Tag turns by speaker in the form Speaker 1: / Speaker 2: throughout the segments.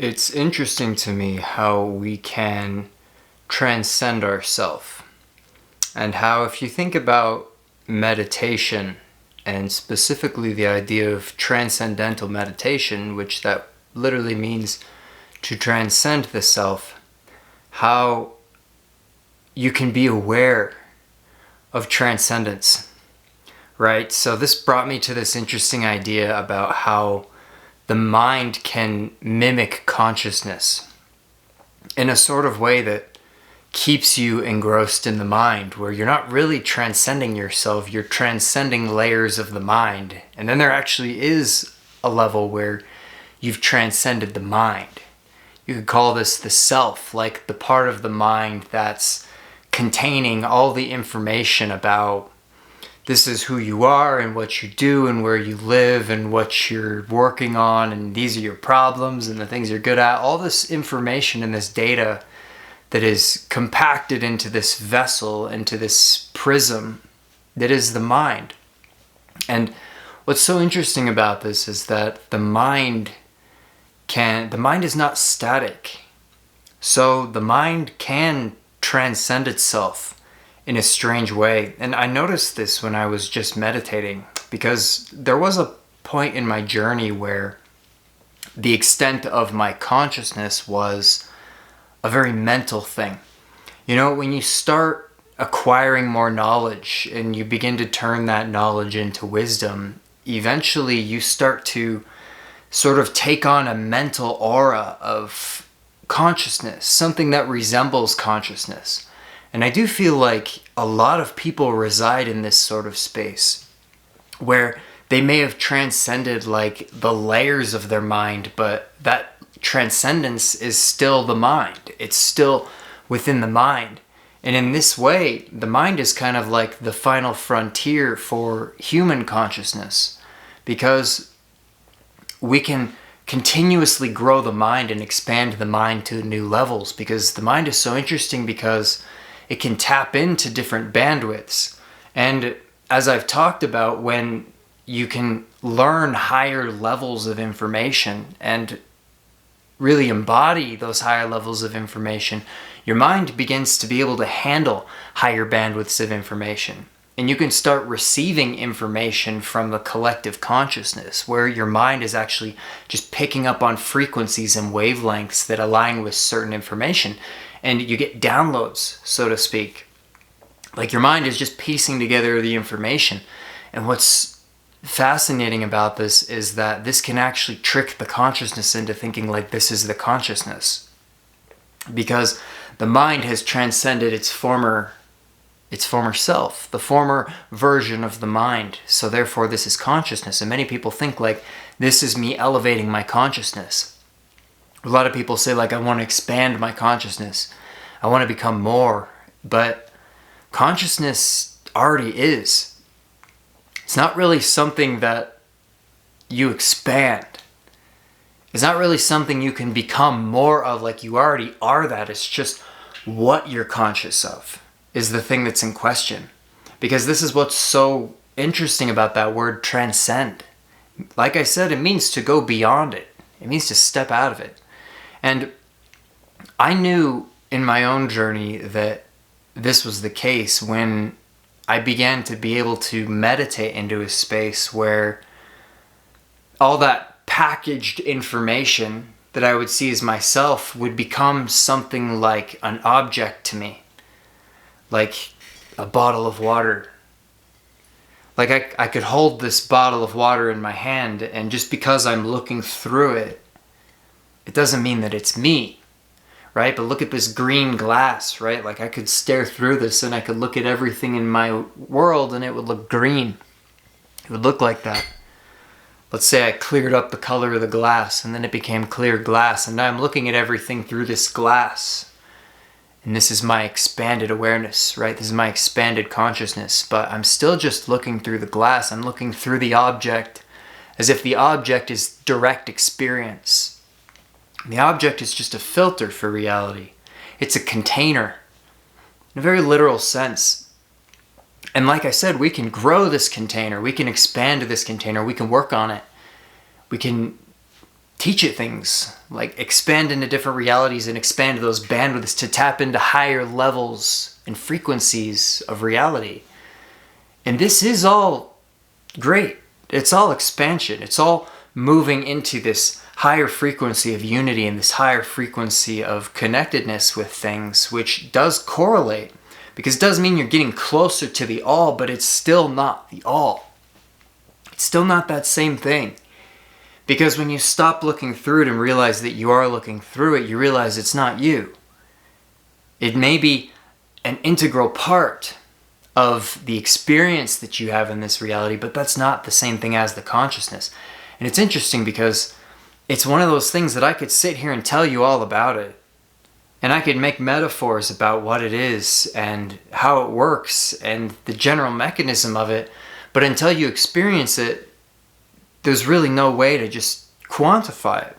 Speaker 1: It's interesting to me how we can transcend ourself, and how, if you think about meditation, and specifically the idea of transcendental meditation, which that literally means to transcend the self, how you can be aware of transcendence, right? So this brought me to this interesting idea about how the mind can mimic consciousness in a sort of way that keeps you engrossed in the mind, where you're not really transcending yourself, you're transcending layers of the mind. And then there actually is a level where you've transcended the mind. You could call this the self, like the part of the mind that's containing all the information about this is who you are and what you do and where you live and what you're working on, and these are your problems and the things you're good at. All this information and this data that is compacted into this vessel, into this prism that is the mind. And what's so interesting about this is that the mind is not static. So the mind can transcend itself in a strange way. And I noticed this when I was just meditating, because there was a point in my journey where the extent of my consciousness was a very mental thing. You know, when you start acquiring more knowledge and you begin to turn that knowledge into wisdom, eventually you start to sort of take on a mental aura of consciousness, something that resembles consciousness. And I do feel like a lot of people reside in this sort of space where they may have transcended like the layers of their mind, but that transcendence is still the mind. It's still within the mind. And in this way, the mind is kind of like the final frontier for human consciousness, because we can continuously grow the mind and expand the mind to new levels, because the mind is so interesting because it can tap into different bandwidths. And as I've talked about, when you can learn higher levels of information and really embody those higher levels of information, your mind begins to be able to handle higher bandwidths of information. And you can start receiving information from the collective consciousness, where your mind is actually just picking up on frequencies and wavelengths that align with certain information. And you get downloads, so to speak. Like your mind is just piecing together the information. And what's fascinating about this is that this can actually trick the consciousness into thinking like this is the consciousness, because the mind has transcended its former self, the former version of the mind. So therefore this is consciousness. And many people think like, this is me elevating my consciousness. A lot of people say like, I want to expand my consciousness, I want to become more. But consciousness already is. It's not really something that you expand. It's not really something you can become more of, like you already are that. It's just what you're conscious of is the thing that's in question. Because this is what's so interesting about that word transcend. Like I said, it means to go beyond it. It means to step out of it. And I knew in my own journey that this was the case when I began to be able to meditate into a space where all that packaged information that I would see as myself would become something like an object to me, like a bottle of water. Like I could hold this bottle of water in my hand, and just because I'm looking through it, it doesn't mean that it's me, right? But look at this green glass, right? Like I could stare through this and I could look at everything in my world and it would look green. It would look like that. Let's say I cleared up the color of the glass and then it became clear glass, and now I'm looking at everything through this glass. And this is my expanded awareness, right? This is my expanded consciousness, but I'm still just looking through the glass. I'm looking through the object as if the object is direct experience. The object is just a filter for reality. It's a container, in a very literal sense. And like I said, we can grow this container, we can expand this container, we can work on it. We can teach it things, like expand into different realities and expand those bandwidths to tap into higher levels and frequencies of reality. And this is all great. It's all expansion. It's all moving into this higher frequency of unity and this higher frequency of connectedness with things, which does correlate, because it does mean you're getting closer to the all, but it's still not the all. It's still not that same thing. Because when you stop looking through it and realize that you are looking through it, you realize it's not you. It may be an integral part of the experience that you have in this reality, but that's not the same thing as the consciousness. And it's interesting because it's one of those things that I could sit here and tell you all about it. And I could make metaphors about what it is and how it works and the general mechanism of it. But until you experience it, there's really no way to just quantify it.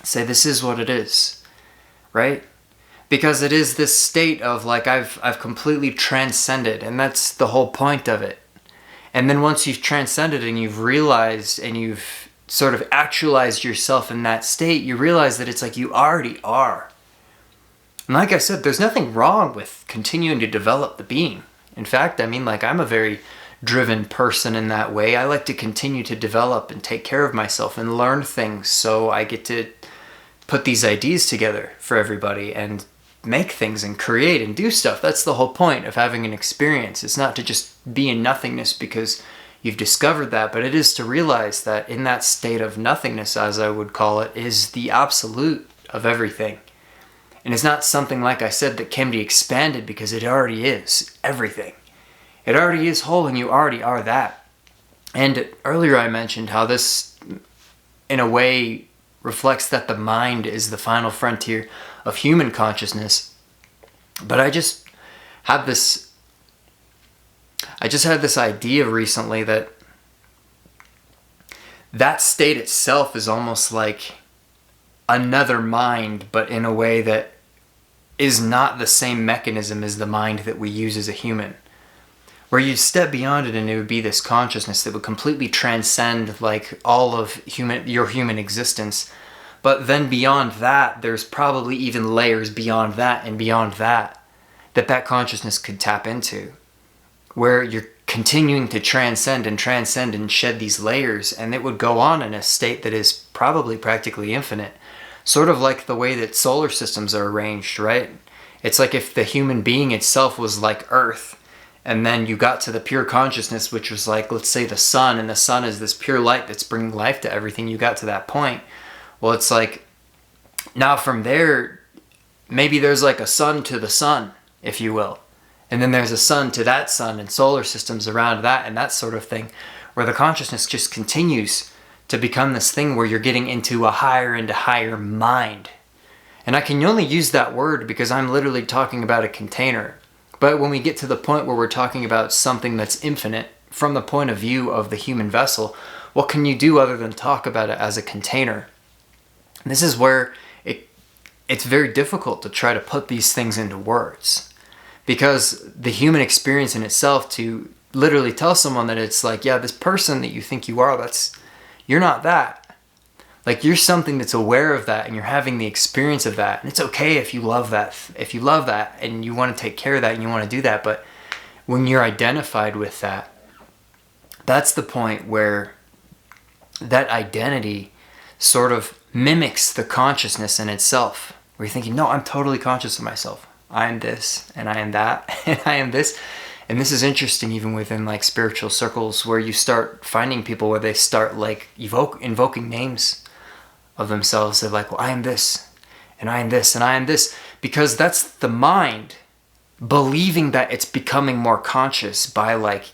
Speaker 1: Say this is what it is, right? Because it is this state of like I've completely transcended, and that's the whole point of it. And then once you've transcended and you've realized and you've sort of actualized yourself in that state, you realize that it's like you already are. And like I said, there's nothing wrong with continuing to develop the being. In fact, I mean, like I'm a very driven person in that way. I like to continue to develop and take care of myself and learn things, so I get to put these ideas together for everybody and make things and create and do stuff. That's the whole point of having an experience. It's not to just be in nothingness because you've discovered that, but it is to realize that in that state of nothingness, as I would call it, is the absolute of everything. And it's not something, like I said, that can be expanded, because it already is everything. It already is whole, and you already are that. And earlier I mentioned how this, in a way, reflects that the mind is the final frontier of human consciousness. But I just had this idea recently that that state itself is almost like another mind, but in a way that is not the same mechanism as the mind that we use as a human. Where you step beyond it and it would be this consciousness that would completely transcend like all of your human existence. But then beyond that, there's probably even layers beyond that and beyond that that consciousness could tap into. Where you're continuing to transcend and shed these layers, and it would go on in a state that is probably practically infinite. Sort of like the way that solar systems are arranged, right? It's like if the human being itself was like Earth, and then you got to the pure consciousness, which was like, let's say the sun, and the sun is this pure light that's bringing life to everything. You got to that point. Well, it's like, now from there, maybe there's like a sun to the sun, if you will. And then there's a sun to that sun and solar systems around that and that sort of thing, where the consciousness just continues to become this thing where you're getting into a higher and higher mind. And I can only use that word because I'm literally talking about a container. But when we get to the point where we're talking about something that's infinite, from the point of view of the human vessel, what can you do other than talk about it as a container? And this is where it's very difficult to try to put these things into words. Because the human experience in itself, to literally tell someone that it's like, yeah, this person that you think you are, you're not that. Like, you're something that's aware of that, and you're having the experience of that. And it's okay if you love that, and you want to take care of that, and you want to do that. But when you're identified with that, that's the point where that identity sort of mimics the consciousness in itself. Where you're thinking, no, I'm totally conscious of myself. I am this, and I am that, and I am this. And this is interesting even within like spiritual circles, where you start finding people where they start like invoking names of themselves. They're like, well, I am this, and I am this, and I am this. Because that's the mind believing that it's becoming more conscious by like,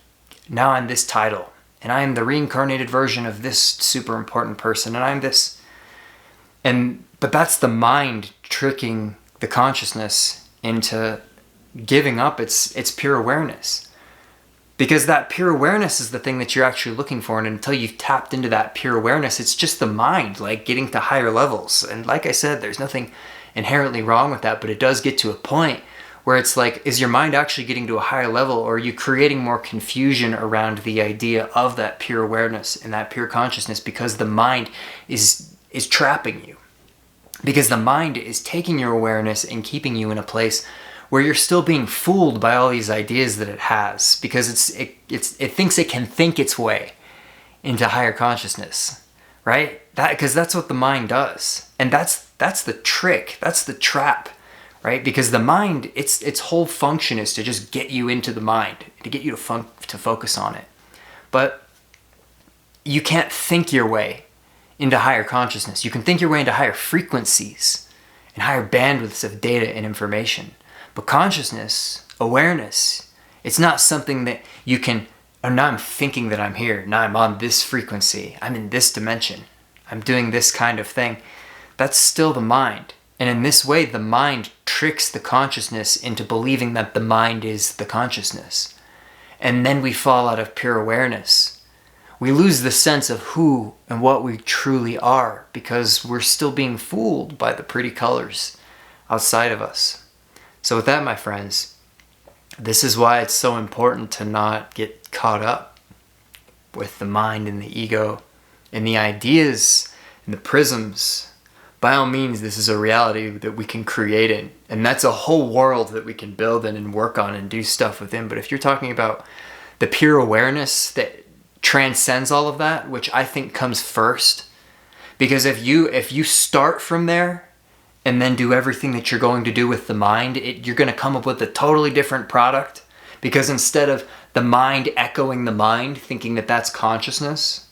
Speaker 1: now I'm this title, and I am the reincarnated version of this super important person, and I am this. But that's the mind tricking the consciousness into giving up its pure awareness. Because that pure awareness is the thing that you're actually looking for, and until you've tapped into that pure awareness, it's just the mind like getting to higher levels. And like I said, there's nothing inherently wrong with that, but it does get to a point where it's like, is your mind actually getting to a higher level, or are you creating more confusion around the idea of that pure awareness and that pure consciousness, because the mind is is trapping you. Because the mind is taking your awareness and keeping you in a place where you're still being fooled by all these ideas that it has, because it thinks it can think its way into higher consciousness, right? Because that's what the mind does. And that's the trick, that's the trap, right? Because the mind, its whole function is to just get you into the mind, to get you to focus on it. But you can't think your way into higher consciousness. You can think your way into higher frequencies and higher bandwidths of data and information. But consciousness, awareness, it's not something that you can, oh, now I'm thinking that I'm here. Now I'm on this frequency. I'm in this dimension. I'm doing this kind of thing. That's still the mind. And in this way, the mind tricks the consciousness into believing that the mind is the consciousness. And then we fall out of pure awareness. We lose the sense of who and what we truly are because we're still being fooled by the pretty colors outside of us. So with that, my friends, this is why it's so important to not get caught up with the mind and the ego and the ideas and the prisms. By all means, this is a reality that we can create in, and that's a whole world that we can build in and work on and do stuff within. But if you're talking about the pure awareness that transcends all of that, which I think comes first, because if you start from there and then do everything that you're going to do with the mind, you're going to come up with a totally different product, because instead of the mind echoing the mind, thinking that that's consciousness,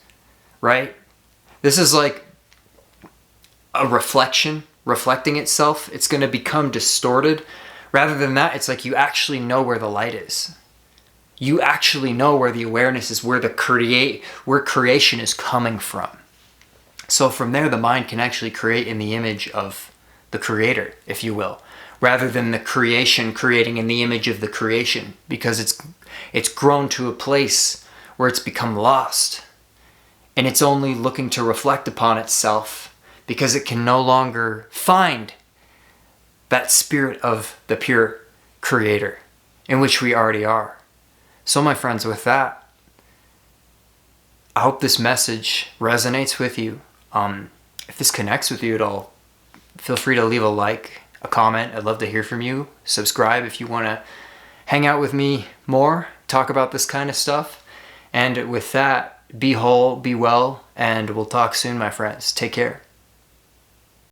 Speaker 1: right? This is like a reflection, reflecting itself. It's going to become distorted. Rather than that, it's like you actually know where the light is. You actually know where the awareness is, where creation is coming from. So from there, the mind can actually create in the image of the creator, if you will, rather than the creation creating in the image of the creation, because it's grown to a place where it's become lost. And it's only looking to reflect upon itself because it can no longer find that spirit of the pure creator in which we already are. So my friends, with that, I hope this message resonates with you. If this connects with you at all, feel free to leave a like, a comment. I'd love to hear from you. Subscribe if you want to hang out with me more, talk about this kind of stuff. And with that, be whole, be well, and we'll talk soon, my friends. Take care.